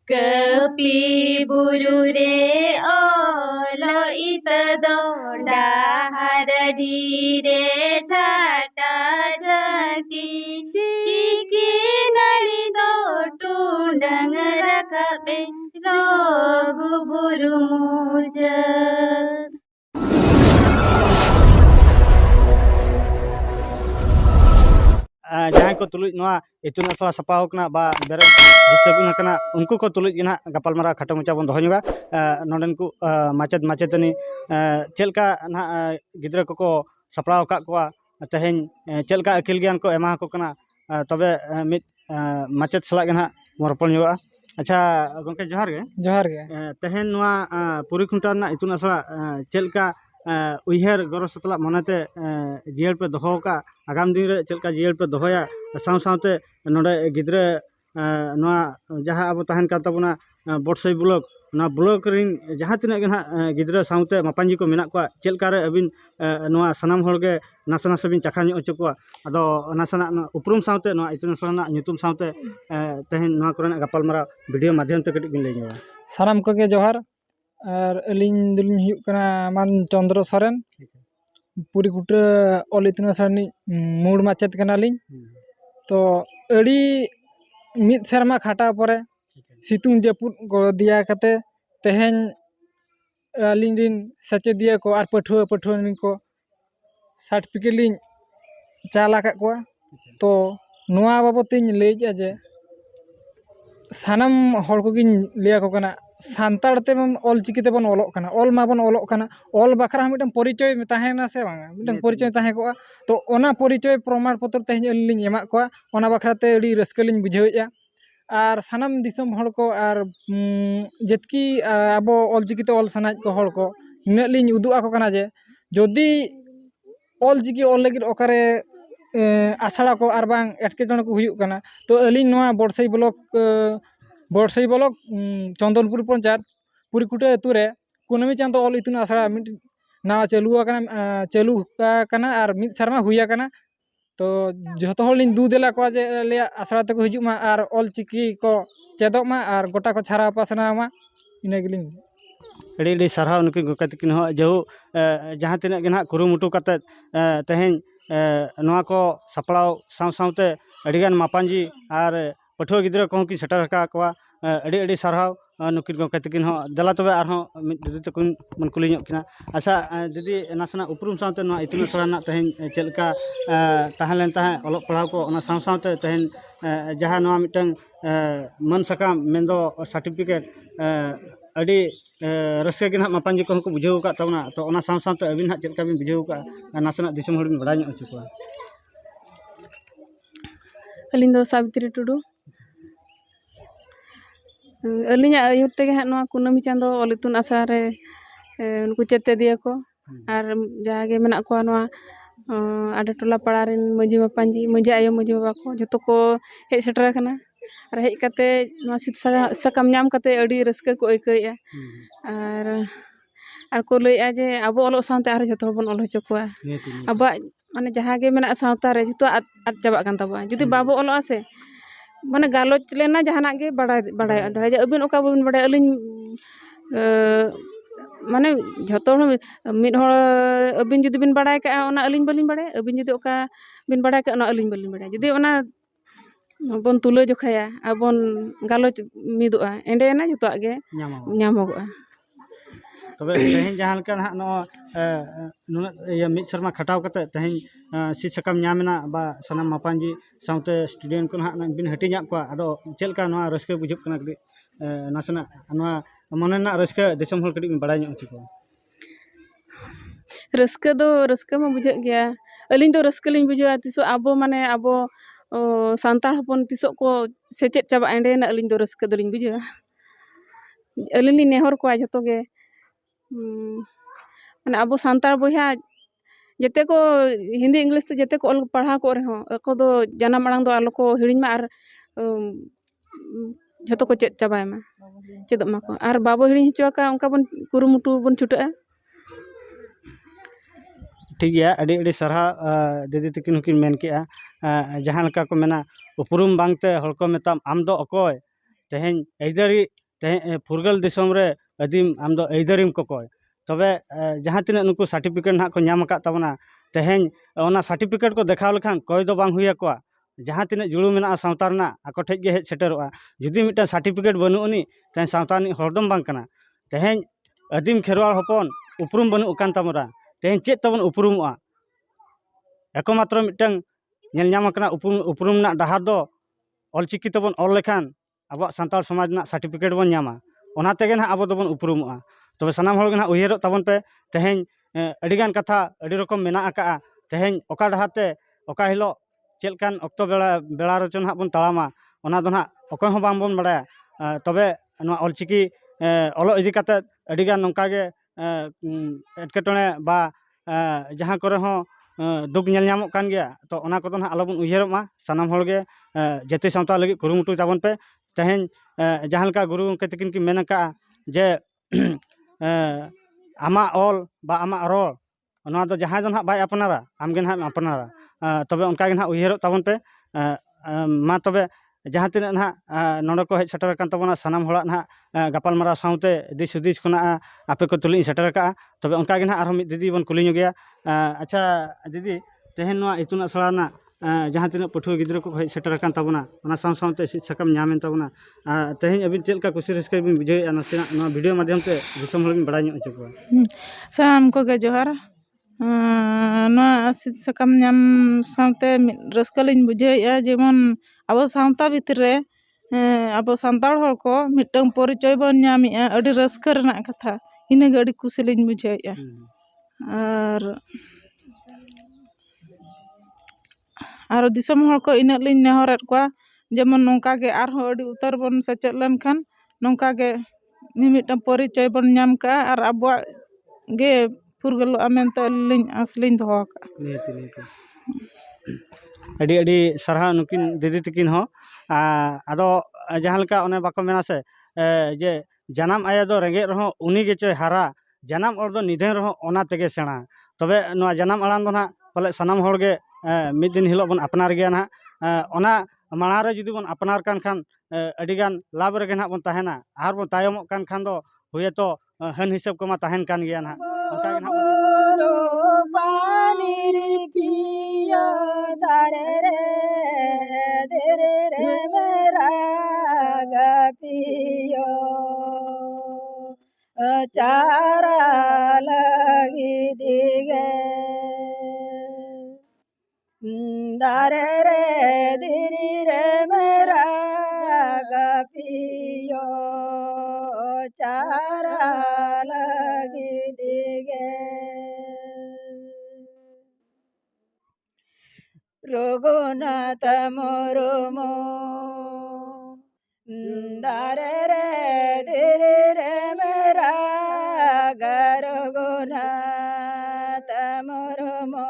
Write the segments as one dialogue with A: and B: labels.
A: Kepi buru re olo itado dahar dhire chata chati chiki nali do tundang rakabe rogu buru mujad.
B: जहाँ को तुलुज नवा इतुन असला सपाव कना बा बेरे जिसगुन कना उनको को तुलुज गिना गपालमारा खाटा मुचा बन दोहनिबा नोडन को माचेद माचेतनी चेलका ना गिद्रा को सपड़ाव का कोआ तेहेन चेलका अकिल ज्ञान को एमा को कना तबे मित माचेद सला गना मोरपल निवा अच्छा गंके जोहार गे तेहेन नवा पुरी खुंटा ना इतुन असला चेलका उयहर गौरव सतला मनते जीएल पे दोहो का आगाम दिन रे चलका जीएल पे दोहोया साव सावते नोडे गिद्रे नोआ जहाँ अब तहन का तबना बोटसई ब्लॉक ना ब्लॉक रिन जहाँ तिना गे ना गिद्रे सावते मापांजी को मेना को चलका रे अबिन नोआ सनाम होरगे नासा नासा बिन चाखा ᱧᱚᱜ ᱚᱪᱚ ᱠᱚᱣᱟ ᱟᱫᱚ ᱱᱟᱥᱟᱱᱟᱜ ᱩᱯᱨᱩᱢ ᱥᱟᱶᱛᱮ ᱱᱚᱣᱟ ᱤᱛᱩᱱ ᱟᱥᱲᱟ ᱨᱮᱱᱟᱜ ᱧᱩᱛᱩᱢ ᱥᱟᱶᱛᱮ ᱛᱮᱦᱮᱧ ᱱᱚᱣᱟ ᱠᱚᱨᱮᱱᱟᱜ ᱜᱟᱯᱟᱞᱢᱟᱨᱟᱣ ᱵᱷᱤᱰᱤᱭᱳ ᱢᱟᱫᱽᱫᱷᱚᱢ ᱛᱮ ᱠᱟᱹᱴᱤᱡ ᱵᱤᱱ ᱞᱟᱹᱭ ᱧᱚᱜᱟ
C: सानाम कोगे जोहार और अलिंग दुलिंग हुयुक कना मान चंद्र सोरेन पूरी कुटे ऑल इतुन आसड़ा मूड माचेत कनालिंग तो अड़ी मिद सेरमा खाटा परे सितुंग जपुद को दिया कते तेहेन अलिंग रिन सचेदिया को आर पठुआ पठुआ को सर्टिफिकेट लिंग चाला का कोआ तो नोआ बाबतिन लेजा जे सानाम हर को गिन लिया को कना सानताड़ ते ऑल चिकिते बन ऑलोक कना ऑल माबन ऑलोक कना ऑल बखरा मिटन परिचय ताहेना से बांगा मिटन परिचय ताहे को तो ओना परिचय प्रमाण पत्र तेहेन अलिंग एमा को ओना बखरा ते अड़ी रस्कलिंग बुझावेया और सानाम दिसम हर को और जेतकी आबो ऑल चिकिते ऑल सनाज को हर को निनालिंग उदुआ को कना जे जदि ऑल चिकी ऑल लगिर ओकारे आसड़ा को और बांग एटकेजन को हुयुक कना तो अलिंग नोआ बोटसई ब्लॉक चंदनपुर पंचायत पूरी कुटे अतुरे कुनमी चांदो ऑल इतुन आसड़ा मिट नावा चालू काना और मिद शर्मा हुया कना तो जतो हर लिंग दू देला को जे ले आसड़ा तक हिजुक मा और ऑल चिकी को चेदोक मा और गोटा को छारा पासना मा इना गिलिंग
B: अड़ी सारहा उनकी गोकतिकिन हो जहु जहाँ तिना गे ना कुरुमुटु कते तेहेन नोआ को सपड़ाव साव सावते अड़िगान मापांजी और पठुआ गिद्रा को की सेटर का कोआ अड़ी अड़ी सारहाव नुकिन गोकतिकिन हो दला तबे आरहो मिद दीदी तकुन मन कुली ᱧᱚᱜ किना अच्छा दीदी नासना उपरुम सावते नोआ इतुन आसड़ा ना तेहेन चेलका ताहेलेन ताहे ऑलोक पढ़ाव को ओना साव सावते तेहेन जहाँ नोआ मिटन मन सकाम मेंदो सर्टिफिकेट अड़ी रस्के गे ना मापांजी को बुझाव का तबना तो ओना साव सावते अबिन हा चेलका बिन बुझाव का नासना दिसम हड़ बिन बड़ा ᱧᱚᱜ ᱚᱪᱚ ᱠᱚᱣᱟ
A: अलिंग दो सावित्री टुडू अलिंग आयुर तेगे हाँ नोआ कुनमी चांदो ऑल इतुन आसड़ा रे उनको चेते दिया को और जागे मेना को नोआ आडे टोला पड़ा रिन मजी मापांजी मजी आयो मजी बाबा को जतो को हेज सेटर कना और हेज कते नोआ सित सकाम ᱧᱟᱢ कते अड़ी रस्के को अइकइया और को लइया जे आबो ऑलो सावते आर जतो बन ऑल होचो कोआ आबा माने जहाँ गे मेना सावता रे जतो आद चाबा कान तबा जुदी बाबो ऑलो से माने गालोच लेना जहाना गे बड़ाय दादा अबिन ओका बबिन बड़ाय अलिंग माने जतो मिद हर अबिन जुदी बिन बड़ाय का ओना अलिंग बलिंग बड़ाय अबिन जुदी ओका बिन बड़ाय का ओना अलिंग बलिंग बड़ाय जुदी ओना बन तुलो जोखाया आबन गालोच मिदोआ एंडेना जतो गे ᱧᱟᱢᱚᱜᱚᱜᱼᱟ
B: तबे तेहेन जहाँ लका ना नो नुना या मिद शर्मा खटाव कते तेहेन सी सकाम ᱧᱟᱢᱮना बा सनाम मापांजी सावते स्टूडेंट को ना बिन हटिᱧᱟ को आदो चेलका नोआ रस्के बुझुक कना कडी नासना नोआ मनना रस्के दिसम हल कडी बड़ा ᱧᱚᱜ ᱚᱪᱚ को
A: रस्के मा बुझाग गया अलिंग दो रस्के लिंग बुझा तिसो आबो माने आबो सांतार हपन तिसो को सेचेत चाबा एंडेना अलिंग दो रस्के दलिंग बुझा अलिंग लिंग नेहर को जतो गे माने आबो सांतार बोया जेते को हिंदी इंग्लिश ते जेते को ऑल पढ़ा को रहो को दो जानम आड़ांग दो आलो को हिड़िñ मा और जतो को चेत चाबाय मा चेदो मा को और बाबो हिड़िñ हचो का उनका बन कुरुमुटु बन छुटा
B: ठीक गया अड़ी अड़ी सरहा दीदी तकिन हुकिन मेन के जहाँ लका को मेना उपरुम बांगते हड़ को मेताम आम दो अकोय तेहें ऐदारी तेहें फुरगल दिसम रे आदिम आम दो ऐदारिम कोकोय तबे जहाँ तिना नुकु सर्टिफिकेट ना को नाम आकाद ताबोना तेहें ओना सर्टिफिकेट को देखाव लेखान कोय दो बांग हुया कोआ जहाँ तिना जुड़ू मेना सावता रना आको ठेज गे हेज सेटेरोआ जुदी मिटा सर्टिफिकेट बनुनी तेहें सावता नि हरदम बांग कना तेहें आदिम खेरवाल हपन उपरुम बनु कान तामरा तेहें चेत तबन उपरुमआ एकमात्र मिटंग नेल नाम आकना उपरुम ना डाहार दो ऑलचिकी तबन ऑल लेखान अब सानताल समाज ना सर्टिफिकेट बन नामा ओना तेगे ना अब दोबन उपरुमआ तबे सनाम हर ना उयहर तबन पे तेहें अडिगान कथा अडि रकम मेना आका तेहें ओका डाहाते ओका हिलो चेलकान अक्तो बेड़ा रचन हाबन तालामा ओना दो ना अकय हो बांग बन बडाया तबे नो ऑलचिकी ऑलो इदि काते अडिगान नोंका गे एटकेटणे बा जहाँ करे हो दुख नेल नामक कान गया तो ओना को ना आलोबन उयहरमा सनाम हर गे जति सावता लगी कुरुमुटु ताबन पे तेहें जहाँ लेका गुरु गंके तकिन की मेन का जे आमा ऑल बा आमा रोल नोआ दो जहाँ दो ना बाय अपनारा आमगे ना अपनारा तबे उनका गे ना उयहर ताबन पे मा तबे जहाँ तिना ना नोंडे को हेज सेटर कान ताबोना सनाम हळाग ना गापाल मारा सावते दिस हुदिस खुना आपे को तुलिं सेटर का तबे उनका गे ना आरो मिद दीदी बन कुलिं गया अच्छा दीदी तेहें नोआ इतुन आसड़ा ना जहाँ तिना पठुआ गिद्रा को हेज सेटर कान ताबोना ओना साव सावते सिद साकाम नामेन ताबोना तेहें अबिन चेलका कुसी रस्का बिन बुझाएआ नासेना नोआ वीडियो माध्यम ते दिसम हळ बिन बडाय ᱧᱚᱜ ᱦᱚᱪᱚ ᱠᱚᱣᱟ
D: साम को गे जोहार सिद साकाम नाम सावते रस्कालिन बुझाएआ जेमन अब सावता भितर रे अब सान्ताड़ हर को मिटंग परिचय बन नामेआ अडि रस्का रना कथा इना गे अडि कुसिलिन बुझाएआ आरो दिसम हर को इना लिन नेहरत को जेमन नोंका गे आरो अडि उतर बन सचेत लेनखान नोंका गे मिमिटंग परिचय बन नाम का आर अबवा गे फुरगल आमेनते लिन असलिन दोहो का
B: अडी अडी सरहा नुकिन दीदी तकिन हो आदो जहाँ लेका ओने बाको मेना से जे जनाम आया दो रेंगे रहो उनी गे चोय हारा जनाम और दो निधन रहो ओना तेगे सेणा तबे नोआ जनाम आड़ान दो ना पले सनाम हर गे मिद दिन हिलो बन अपनार गया ना ओना माड़ा रे जुदी बन अपनार कान खान अडिगान लाभ रे ना बन ताहेना आर बन तायमक कान खान दो हुए तो हन हिसाब को मा ताहेन कान गया ना ओनका गे ना
E: चारा लगी दिगे दारे रे दिरी रे मेरा गपियो चारा लगी दिगे रघुनाथ मोरमो दारे रे दिरी रे मेरा रघुनाथ मोरमो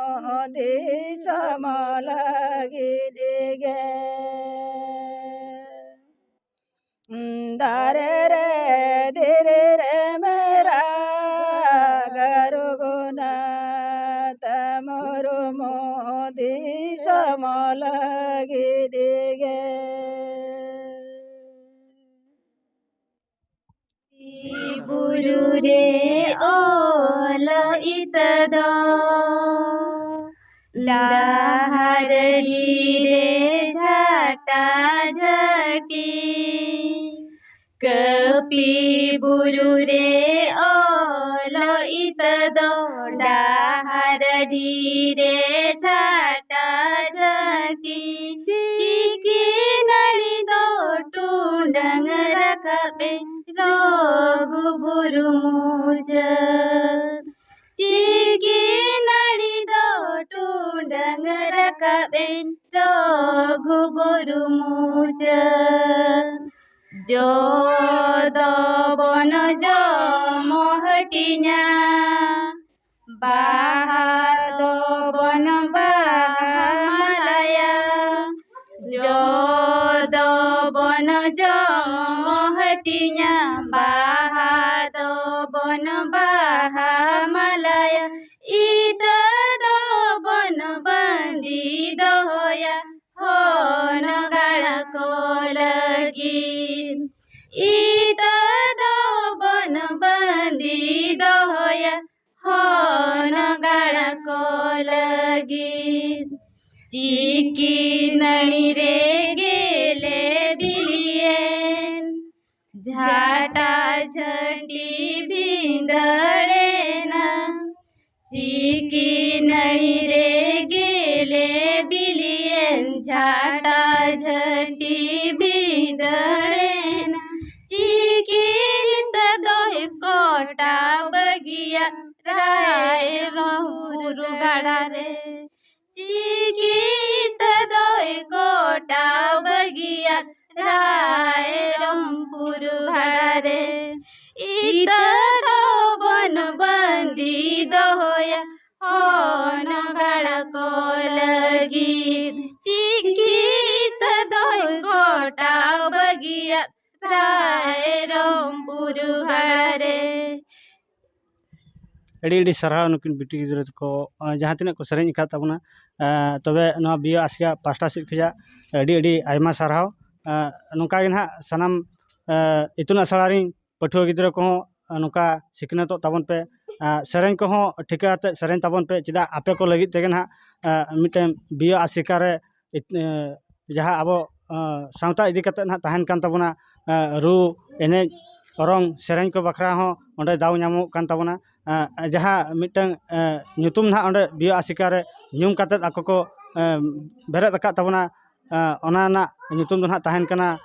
E: दिस मलगी दिगे दारे रे दिरी रे मेरा रघुनाथ मोरमो दिस मलगी दिगे
F: बुरु रे ओल इतदा डाहरडी रे झाटा झटी कपी बुरु रे ओल इतदा डाहरडी रे झाटा झटी चिकी नड़ी दो टूंडंग रखबे रोगु बुरु मुजर चिकी नड़ी दो टूंडंग रखबे रोगु बुरु मुजर जो दो बन जो मोहटिया बाहा दो बन बामलाया जो दो बन जो मोहटिया बाहा दो बन बाहा मलाया इत दो बन बंदी दोया हो नगाड़ा को लगी ita do bon bandi doya hon gala ko lagi chiki nani re gele bilien झाटा झंडी भिंदड़े ना चिकी नणी रे गेले बिलियन झाटा झंडी भिंदड़े ना चिकी दोय कोटा बगिया राय रहूरु घड़ा रे चिकी दोय कोटा बगिया राय रामपुर घड़ा रे इत दो बन बंदी दोया होन घड़ा को लगी चिकित दो गोटा बगिया राय रामपुर घड़ा रे
B: ᱟᱹᱰᱤ ᱟᱹᱰᱤ ᱥᱟᱨᱦᱟᱣ ᱱᱩᱠᱤᱱ ᱵᱤᱴᱤ ᱜᱤᱫᱽᱨᱟᱹ ᱠᱚ ᱡᱟᱦᱟᱸ ᱛᱤᱱᱟᱹᱜ ᱠᱚ ᱥᱮᱨᱮᱧ ᱟᱠᱟᱫ ᱛᱟᱵᱚᱱᱟ ᱛᱚᱵᱮ ᱱᱚᱣᱟ ᱵᱤᱭᱳ ᱟᱥᱠᱟ ᱯᱟᱥᱴᱟ ᱥᱮᱫ ᱠᱷᱚᱱᱟᱜ ᱟᱹᱰᱤ ᱟᱹᱰᱤ ᱟᱭᱢᱟ ᱥᱟᱨᱦᱟᱣ ᱱᱚᱝᱠᱟ ᱜᱮ ᱱᱟᱦᱟᱜ ᱥᱟᱱᱟᱢ ᱤᱛᱩᱱ ᱟᱥᱲᱟ ᱨᱮᱱ ᱯᱟᱹᱴᱷᱩᱣᱟᱹ ᱜᱤᱫᱽᱨᱟᱹ ᱠᱚᱦᱚᱸ ᱱᱚᱝᱠᱟ ᱥᱤᱠᱷᱱᱟᱹᱛᱚᱜ ᱛᱟᱵᱚᱱ ᱯᱮ ᱥᱮᱨᱮᱧ ᱠᱚᱦᱚᱸ ᱴᱷᱤᱠᱟᱹ ᱟᱛᱮᱫ ᱥᱮᱨᱮᱧ ᱛᱟᱵᱚᱱ ᱯᱮ ᱪᱮᱫᱟᱜ ᱟᱯᱮ ᱠᱚ ᱞᱟᱹᱜᱤᱫ ᱛᱮᱜᱮ ᱱᱟᱦᱟᱜ ᱢᱤᱫᱴᱮᱱ ᱵᱤᱭᱳ ᱟᱥᱮᱠᱟ ᱨᱮ ᱡᱟᱦᱟᱸ ᱟᱵᱚ ᱥᱟᱶᱛᱟ ᱤᱫᱤ ᱠᱟᱛᱮᱫ ᱱᱟᱦᱟᱜ ᱛᱟᱦᱮᱱ ᱠᱟᱱ ᱛᱟᱵᱚᱱᱟ ᱨᱩ ᱮᱱᱮᱡ ᱚᱨᱚᱝ ᱥᱮᱨᱮᱧ ᱠᱚ ᱵᱟᱠᱷᱨᱟ ᱦᱚᱸ ᱚᱸᱰᱮ ᱫᱟᱣ ᱧᱟᱢᱚᱜ ᱠᱟᱱ ᱛᱟᱵᱚᱱᱟ ᱡᱟᱦᱟᱸ ᱢᱤᱫᱴᱟᱝ ᱧᱩᱛᱩᱢ ᱱᱟᱦᱟᱜ ᱚᱸᱰᱮ ᱵᱤᱭᱳ ᱟᱥᱮᱠᱟ ᱨᱮ ᱧᱩᱢ ᱠᱟᱛᱮᱫ ᱟᱠᱚ ᱠᱚ ᱵᱮᱨᱮᱫ ᱟᱠᱟᱫ ᱛᱟᱵᱚᱱᱟ ᱚᱱᱟ ᱨᱮᱱᱟᱜ ᱧᱩᱛᱩᱢ ᱫᱚ ᱱᱟᱦᱟᱜ ᱛᱟᱦᱮᱱ ᱠᱟᱱᱟ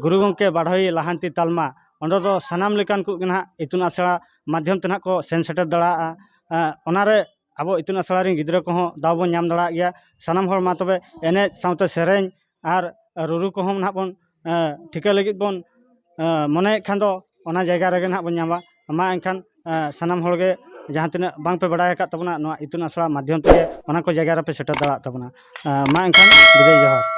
B: ᱜᱩᱨᱩ ᱜᱚᱢᱠᱮ ᱵᱟᱰᱷᱳᱭ ᱞᱟᱦᱟᱱᱛᱤ ᱛᱟᱞᱢᱟ ᱚᱸᱰᱮ ᱫᱚ ᱥᱟᱱᱟᱢ ᱞᱮᱠᱟᱱ ᱠᱚᱜᱮ ᱱᱟᱦᱟᱜ ᱤᱛᱩᱱ ᱟᱥᱲᱟ ᱢᱟᱫᱽᱫᱷᱚᱢ ᱛᱮ ᱱᱟᱦᱟᱜ ᱠᱚ ᱥᱮᱱ ᱥᱮᱴᱮᱨ ᱫᱟᱲᱮᱭᱟᱜᱼᱟ ᱚᱱᱟᱨᱮ ᱟᱵᱚ ᱤᱛᱩᱱ ᱟᱥᱲᱟ ᱨᱮᱱ ᱜᱤᱫᱽᱨᱟᱹ ᱠᱚᱦᱚᱸ ᱫᱟᱣ ᱵᱚᱱ ᱧᱟᱢ ᱫᱟᱲᱮᱭᱟᱜ ᱜᱮᱭᱟ ᱥᱟᱱᱟᱢ ᱦᱚᱲ ᱢᱟ ᱛᱚᱵᱮ ᱮᱱᱮᱡ ᱥᱟᱶᱛᱮ ᱥᱮᱨᱮᱧ ᱟᱨ ᱨᱩᱨᱩ ᱠᱚᱦᱚᱸ ᱱᱟᱦᱟᱜ ᱵᱚᱱ ᱴᱷᱤᱠᱟᱹ ᱞᱟᱹᱜᱤᱫ ᱵᱚᱱ ᱢᱚᱱᱮᱭᱮᱫ ᱠᱷᱟᱱ ᱫᱚ ᱚᱱᱟ ᱡᱟᱭᱜᱟ ᱨᱮᱜᱮ ᱱᱟᱦᱟᱜ ᱵᱚᱱ ᱧᱟᱢᱟ ᱢᱟ ᱮᱱᱠᱷᱟन ᱥᱟᱱᱟम ᱦᱚᱲᱜᱮ ᱡᱟᱦᱟᱸ ᱛᱤᱱᱟᱹᱜ ᱵᱟᱝᱯᱮ ᱵᱟᱲᱟᱭ ᱟᱠᱟᱫ ᱛᱟᱵᱚᱱᱟ ᱱᱚᱣᱟ ᱤᱛᱩᱱ ᱟᱥᱲᱟ ᱢᱟᱫᱽᱫᱷᱚᱢ ᱛᱮᱜᱮ ᱚᱱᱟ ᱠᱚ ᱡᱟᱭᱜᱟ ᱨᱮᱯᱮ ᱥᱮᱴᱮᱨ ᱫᱟᱲᱮᱭᱟᱜ ᱛᱟᱵᱚᱱᱟ ᱢᱟ ᱮᱱᱠᱷᱟᱱ ᱵᱤᱫᱟᱹᱭ ᱡᱚᱦᱟᱨ